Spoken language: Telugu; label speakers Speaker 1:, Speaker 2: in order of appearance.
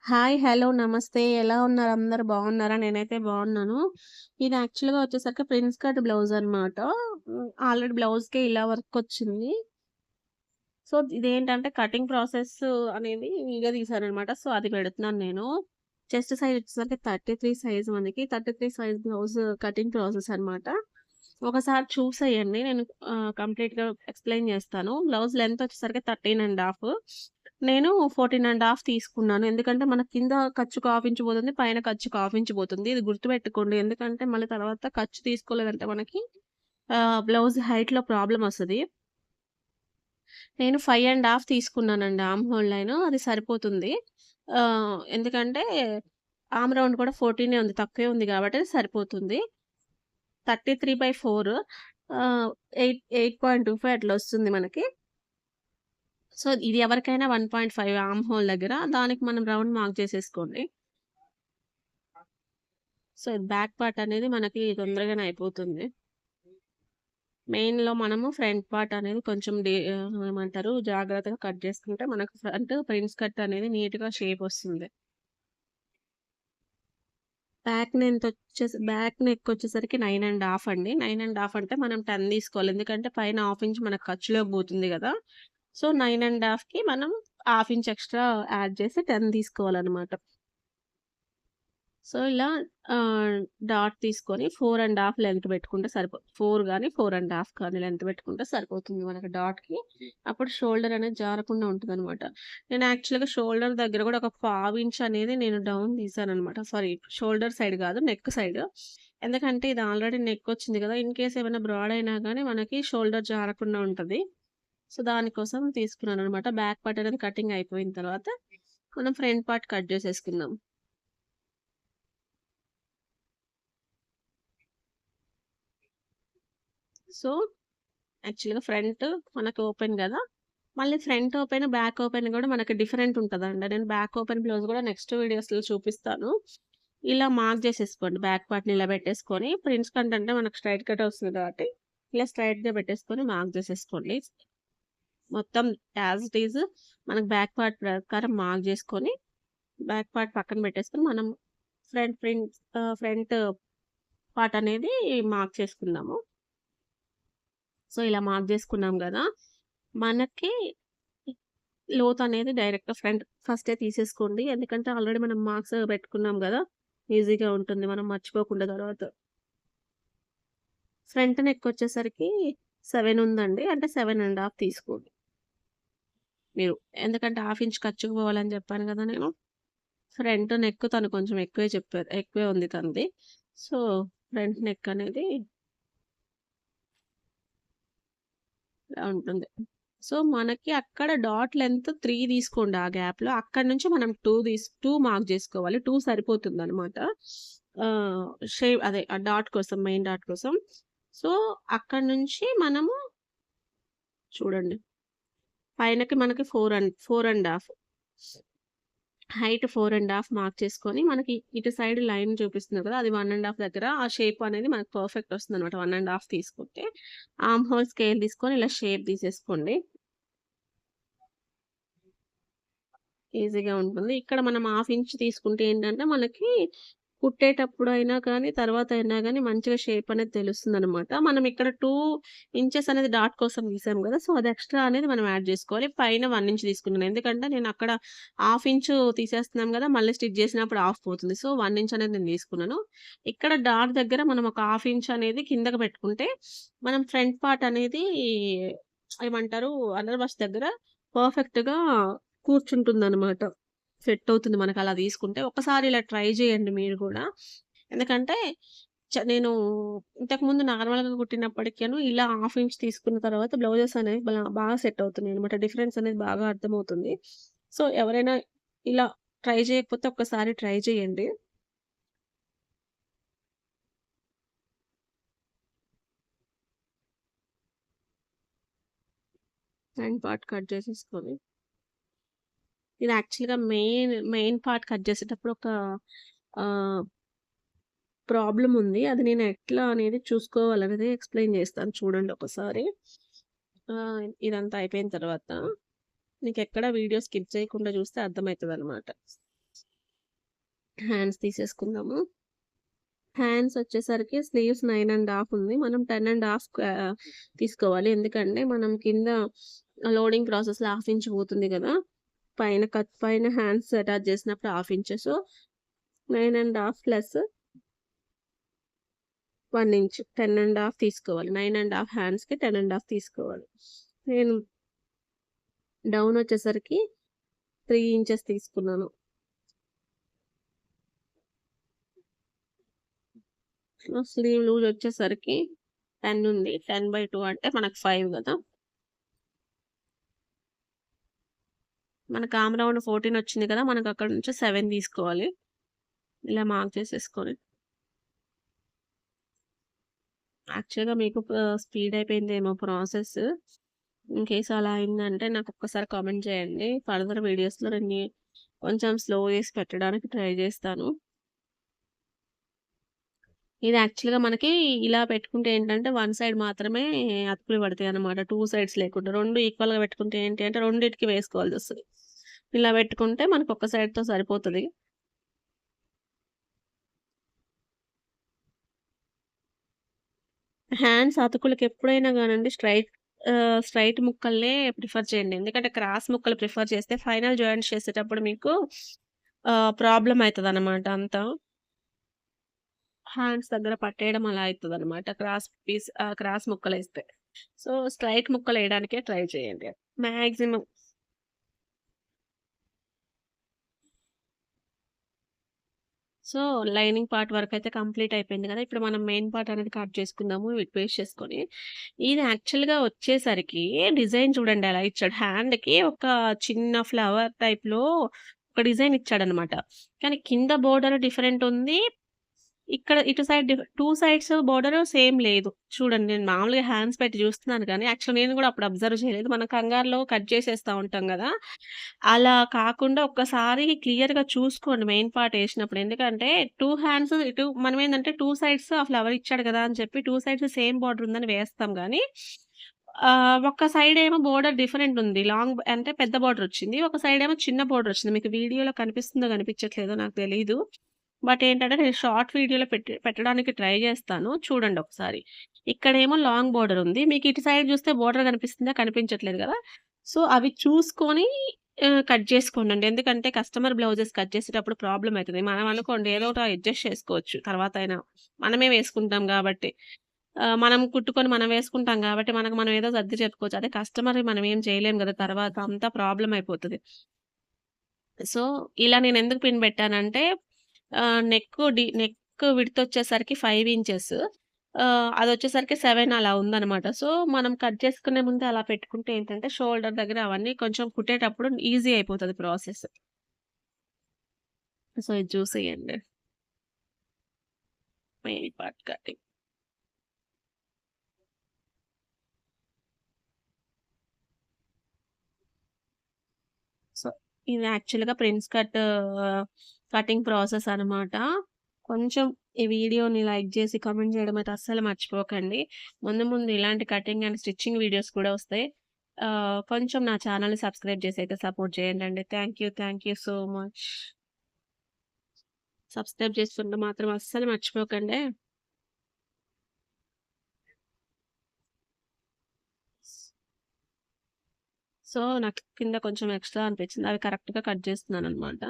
Speaker 1: హాయ్. హలో. నమస్తే. ఎలా ఉన్నారు? అందరూ బాగున్నారా? నేనైతే బాగున్నాను. ఇది యాక్చువల్‌గా వచ్చేసరికి ప్రిన్స్ కట్ బ్లౌజ్ అనమాట. ఆల్రెడీ బ్లౌజ్‌కే ఇలా వర్కొచ్చింది. సో, ఇదేంటంటే కటింగ్ ప్రాసెస్ అనేది వీడియో తీశాననమాట. సో, అది పెడుతున్నాను నేను. చెస్ట్ సైజ్ వచ్చేసరికి 33 సైజ్ మనకి. 33 సైజ్ బ్లౌజ్ కటింగ్ ప్రాసెస్ అనమాట. ఒకసారి చూసేయండి. నేను కంప్లీట్‌గా ఎక్స్‌ప్లెయిన్ చేస్తాను. బ్లౌజ్ లెంత్ వచ్చేసరికి 13 ½ నేను 14 ½ తీసుకున్నాను. ఎందుకంటే మన కింద ఖర్చుకు హాఫ్ ఇంచ్ పోతుంది. పైన ఖర్చుకు హాఫ్ ఇంచ్ పోతుంది. ఇది గుర్తుపెట్టుకోండి. ఎందుకంటే మళ్ళీ తర్వాత ఖర్చు తీసుకోలేదంటే మనకి బ్లౌజ్ హైట్‌లో ప్రాబ్లమ్ వస్తది. నేను 5 ½ తీసుకున్నానండి ఆర్మ్ హోల్ లైను. అది సరిపోతుంది. ఎందుకంటే ఆర్మ్ రౌండ్ కూడా 14 ఉంది. తక్కువే ఉంది కాబట్టి అది సరిపోతుంది. 33/4 8.25 అట్లా వస్తుంది మనకి. సో, ఇది ఎవరికైనా 1.5 ఆర్మ్ హోల్ దగ్గర. దానికి మనం రౌండ్ మార్క్ చేసేసుకోండి. సో, ఇది బ్యాక్ పార్ట్ అనేది మనకి తొందరగానే అయిపోతుంది. మెయిన్‌లో మనము ఫ్రంట్ పార్ట్ అనేది కొంచెం ఏమంటారు జాగ్రత్తగా కట్ చేసుకుంటే మనకు ఫ్రంట్ ప్రిన్స్ కట్ అనేది నీట్‌గా షేప్ వస్తుంది. బ్యాక్ నెక్ వచ్చేసరికి 9 ½ అండి. 9 ½ అంటే మనం 10 తీసుకోవాలి. ఎందుకంటే పైన హాఫ్ ఇంచ్ మనకు ఖర్చులోకి పోతుంది గదా! సో, 9 ½ మనం హాఫ్ ఇంచ్ ఎక్స్‌ట్రా యాడ్ చేసి 10 తీసుకోవాలనమాట. సో, ఇలా డాట్ తీసుకొని 4 ½ లెంత్ పెట్టుకుంటే 4 గాని, 4 ½ కానీ లెంత్ పెట్టుకుంటే సరిపోతుంది మనకి డాట్‌కి. అప్పుడు షోల్డర్ అనేది జారకుండా ఉంటదనమాట. నేను యాక్చువల్‌గా షోల్డర్ దగ్గర గూడా ఒక పావు ఇంచ్ అనేది నేను డౌన్ తీసాననమాట. సారీ, షోల్డర్ సైడ్ గాదు, నెక్ సైడ్. ఎందుకంటే ఇది ఆల్రెడీ నెక్ వచ్చింది గదా! ఇన్ కేస్ ఏమైనా బ్రాడ్ అయినా గానీ మనకి షోల్డర్ జారకుండా ఉంటది. సో, దానికోసం తీసుకున్నాననమాట. బ్యాక్ పార్ట్ అనేది కటింగ్ అయిపోయిన తర్వాత మనం ఫ్రంట్ పార్ట్ కట్ జేసేసుకుందాం. సో, యాక్చువల్‌గా ఫ్రంట్ మనకు ఓపెన్ గదా! మళ్ళీ ఫ్రంట్ ఓపెన్, బ్యాక్ ఓపెన్ గూడా మనకి డిఫరెంట్ ఉంటదండి. నేను బ్యాక్ ఓపెన్ బ్లౌజ్ గూడా నెక్స్ట్ వీడియోస్‌లో చూపిస్తాను. ఇలా మార్క్ జేసేసుకోండి. బ్యాక్ పార్ట్‌ని ఇలా పెట్టేసుకొని ప్రిన్స్ కట్ అంటే మనకు స్ట్రెయిట్ కటే వస్తుంది కాబట్టి, ఇలా స్ట్రెయిట్‌గా పెట్టేసుకొని మార్క్ జేసేసుకోండి. మొత్తం యాజ్ ఇట్ ఈజ్ మనకు బ్యాక్ పార్ట్ ప్రకారం మార్క్ జేసుకొని, బ్యాక్ పార్ట్ పక్కన పెట్టేసుకొని మనం ఫ్రంట్ పార్ట్ అనేది మార్క్ చేసుకుందాము. సో, ఇలా మార్క్ జేసుకున్నాం గదా! మనకి లోతనేది డైరెక్ట్‌గా ఫ్రంట్ ఫస్టే తీసేసుకోండి. ఎందుకంటే ఆల్రెడీ మనం మార్క్స్ పెట్టుకున్నాం గదా! ఈజీగా ఉంటుంది. మనం మర్చిపోకుండా తర్వాత. ఫ్రంట్ నెక్కొచ్చేసరికి 7 ఉందండి. అంటే 7 ½ తీసుకోండి మీరు. ఎందుకంటే హాఫ్ ఇంచ్ ఖర్చుకు పోవాలని చెప్పాను గదా నేను. ఫ్రంట్ నెక్ తను కొంచెం ఎక్కువే చెప్పారు. ఎక్కువే ఉంది తనది. సో, ఫ్రంట్ నెక్ అనేది ఇలా ఉంటుంది. సో, మనకి అక్కడ డాట్ లెంత్ 3 తీసుకోండి ఆ గ్యాప్‌లో. అక్కడి నుంచి మనం 2 మార్క్ జేసుకోవాలి. 2 సరిపోతుందనమాట. ఆహ్, అదే ఆ డాట్ కోసం, మెయిన్ డాట్ కోసం. సో, అక్కడి నుంచి మనము చూడండి. పైనకి మనకి 4 ½ హైట్ 4 ½ మార్క్ చేసుకొని, మనకి ఇటు సైడ్ లైన్ చూపిస్తుంది కదా! అది 1 ½ దగ్గర ఆ షేప్ అనేది మనకు పర్ఫెక్ట్ వస్తుందనమాట. 1 ½ తీసుకుంటే, ఆర్మ్ హోల్ స్కేల్ తీసుకొని ఇలా షేప్ తీసేసుకోండి. ఈజీగా ఉంటుంది. ఇక్కడ మనం హాఫ్ ఇంచ్ తీసుకుంటే ఏంటంటే, మనకి కుట్టేటప్పుడు అయినా కానీ, తర్వాత అయినా గానీ మంచిగా షేప్ అనేది తెలుస్తుందనమాట. మనం ఇక్కడ 2 ఇంచెస్ అనేది డాట్ కోసం తీసాం గదా! సో, అది ఎక్స్‌ట్రా అనేది మనం యాడ్ జేసుకోవాలి. పైన 1 ఇంచ్ తీసుకున్నాను. ఎందుకంటే, నేను అక్కడ హాఫ్ ఇంచు తీసేస్తున్నాం గదా! మళ్ళీ స్టిచ్ జేసినప్పుడు హాఫ్ పోతుంది. సో, 1 ఇంచ్ అనేది నేను తీసుకున్నాను. ఇక్కడ డాట్ దగ్గర మనం ఒక హాఫ్ ఇంచ్ అనేది కిందకి పెట్టుకుంటే, మనం ఫ్రంట్ పార్ట్ అనేది ఏమంటారు అండర్ బస్ట్ దగ్గర పర్ఫెక్ట్‌గా కూర్చుంటుందనమాట. సెట్ అవుతుంది మనకలా తీసుకుంటే. ఒక్కసారి ఇలా ట్రై చేయండి మీరు గూడా. ఎందుకంటే నేను ఇంతకుముందు నార్మల్‌గా కుట్టినప్పటికీను ఇలా హాఫ్ ఇంచ్ తీసుకున్న తర్వాత బ్లౌజెస్ అనేవి బాగా సెట్ అవుతున్నాయనమాట. డిఫరెన్స్ అనేది బాగా అర్థమవుతుంది. సో, ఎవరైనా ఇలా ట్రై చేయకపోతే ఒక్కసారి ట్రై చేయండి. ఫ్రంట్ పార్ట్ కట్ చేసేసుకొని ఇది యాక్చువల్‌గా మెయిన్ పార్ట్ కట్ చేసేటప్పుడు ఒక ఆహ్, ప్రాబ్లమ్ ఉంది. అది నేను ఎట్లా అనేది చూసుకోవాలనేది ఎక్స్‌ప్లెయిన్ చేస్తాను చూడండి ఒకసారి. ఇదంతా అయిపోయిన తర్వాత మీకెక్కడ వీడియో స్కిప్ చేయకుండా చూస్తే అర్థమైతదనమాట. హ్యాండ్స్ తీసేసుకుందాము. హ్యాండ్స్ వచ్చేసరికి స్లీవ్స్ 9½ ఉంది. మనం 10½ తీసుకోవాలి. ఎందుకంటే మనం కింద లోడింగ్ ప్రాసెస్‌లో హాఫ్ ఇంచ్ పోతుంది గదా! పైన హ్యాండ్స్ అటాచ్ చేసినప్పుడు half inch. So, 9½ plus 1 inch 10½ తీసుకోవాలి. 9½ హ్యాండ్స్‌కి 10½ తీసుకోవాలి. నేను డౌన్ వచ్చేసరికి 3 ఇంచెస్ తీసుకున్నాను. స్లీవ్ లూజ్ వచ్చేసరికి 10 ఉంది. 10/2 అంటే మనకు 5 గదా! మనకు ఆర్మ్ రౌండ్ 14 వచ్చింది కదా! మనకు అక్కడి నుంచి 7 తీసుకోవాలి. ఇలా మార్క్ చేసేసుకొని. యాక్చువల్‌గా మీకు స్పీడ్ అయిపోయిందేమో ప్రాసెస్. ఇన్‌కేస్ అలా అయిందంటే నాకు ఒక్కసారి కామెంట్ చేయండి. ఫర్దర్ వీడియోస్‌లో నేను కొంచెం స్లో చేసి పెట్టడానికి ట్రై చేస్తాను. ఇది యాక్చువల్‌గా మనకి ఇలా పెట్టుకుంటే ఏంటంటే, వన్ సైడ్ మాత్రమే అతుకులు పడతాయన్నమాట. 2 సైడ్స్ లేకుండా. 2 ఈక్వల్‌గా పెట్టుకుంటే ఏంటి అంటే, రెండిటికి వేసుకోవాల్సొస్తది. ఇలా పెట్టుకుంటే మనకు ఒక్క సైడ్‌తో సరిపోతది. హ్యాండ్స్ అతుకులకి ఎప్పుడైనా గానండి స్ట్రెయిట్ ముక్కలనే ప్రిఫర్ చేయండి. ఎందుకంటే, క్రాస్ ముక్కలు ప్రిఫర్ చేస్తే ఫైనల్ జాయింట్స్ చేసేటప్పుడు మీకు ప్రాబ్లమ్ అయితదనమాట అంతా. హ్యాండ్స్ దగ్గర పట్టేయడం అలా అయితదనమాట. క్రాస్ ముక్కలేస్తే. సో, స్ట్రెయిట్ ముక్కలేయడానికే ట్రై చేయండి. మాక్సిమం. సో, లైనింగ్ పార్ట్ వరకైతే కంప్లీట్ అయిపోయింది గదా! ఇప్పుడు మనం మెయిన్ పార్ట్ అనేది కట్ చేసుకుందాము పేస్ట్ చేసుకొని. ఇది యాక్చువల్‌గా వచ్చేసరికి డిజైన్ చూడండి ఎలా ఇచ్చాడు. హ్యాండ్‌కి ఒక చిన్న ఫ్లవర్ టైప్‌లో ఒక డిజైన్ ఇచ్చాడనమాట. కానీ కింద బోర్డర్ డిఫరెంట్ ఉంది. ఇక్కడ ఇటు సైడ్ 2 సైడ్స్ బోర్డర్ సేమ్ లేదు. చూడండి నేను మామూలుగా హ్యాండ్స్ పెట్టి చూస్తున్నాను గానీ, యాక్చువల్లీ నేను గూడా అప్పుడు అబ్జర్వ్ చేయలేదు. మనం కంగారులో కట్ చేసేస్తా ఉంటాం గదా! అలా కాకుండా ఒక్కసారి క్లియర్‌గా చూసుకోండి మెయిన్ పార్ట్ ఏసినప్పుడు. ఎందుకంటే 2 హ్యాండ్స్ ఇటు మనమేందంటే 2 సైడ్స్ ఆ ఫ్లవర్ ఇచ్చాడు గదా! అని చెప్పి 2 సైడ్స్ సేమ్ బోర్డర్ ఉందని వేస్తాం గానీ, ఒక సైడ్ ఏమో బోర్డర్ డిఫరెంట్ ఉంది. లాంగ్ అంటే పెద్ద బోర్డర్ వచ్చింది. ఒక సైడ్ ఏమో చిన్న బోర్డర్ వచ్చింది. మీకు వీడియోలో కనిపిస్తుందో కనిపించట్లేదో నాకు తెలీదు. బట్ ఏంటంటే నేను షార్ట్ వీడియోలో పెట్టడానికి ట్రై జేస్తాను. చూడండి ఒకసారి. ఇక్కడేమో లాంగ్ బోర్డర్ ఉంది. మీకు ఇటు సైడ్ జూస్తే బోర్డర్ కనిపిస్తుందా? కనిపించట్లేదు గదా! సో, అవి చూసుకొని కట్ జేసుకోండండి. ఎందుకంటే కస్టమర్ బ్లౌజెస్ కట్ చేసేటప్పుడు ప్రాబ్లమ్ అయితది. మనం అనుకోండి ఏదో ఒకటి అడ్జస్ట్ చేసుకోవచ్చు తర్వాతైనా. మనమే వేసుకుంటాం గాబట్టి. మనం కుట్టుకొని మనం వేసుకుంటాం గాబట్టి మనకు మనం ఏదో సర్ది చెప్పుకోవచ్చు. అదే కస్టమర్‌కి మనం ఏం చేయలేం గదా! తర్వాత అంతా ప్రాబ్లమ్ అయిపోతది. సో, ఇలా నేనెందుకు పిన్ పెట్టానంటే నెక్ విడ్త్ వచ్చేసరికి 5 ఇంచెస్. అదొచ్చేసరికి 7 అలా ఉందనమాట. సో, మనం కట్ చేసుకునే ముందే అలా పెట్టుకుంటే ఏంటంటే, షోల్డర్ దగ్గర అవన్నీ కొంచెం కుట్టేటప్పుడు ఈజీ అయిపోతది ప్రాసెస్. సో, ఇది చూసేయండి. Main part cutting. సో, ఇది యాక్చువల్‌గా ప్రిన్స్ కటింగ్ ప్రాసెస్ అనమాట. కొంచెం ఈ వీడియోని లైక్ జేసి, కామెంట్ జేయడం అయితే అస్సలు మర్చిపోకండి. ముందు ముందు ఇలాంటి కటింగ్ అండ్ స్టిచ్చింగ్ వీడియోస్ కూడా వస్తాయి. కొంచెం నా ఛానెల్‌ని సబ్స్క్రైబ్ చేసి అయితే సపోర్ట్ చేయండండి. Thank you so much. Subscribe చేసుకుంటే మాత్రం అస్సలు మర్చిపోకండి. సో, నాకు కింద కొంచెం ఎక్స్ట్రా అనిపించింది. అవి కరెక్ట్‌గా కట్ చేస్తున్నాననమాట.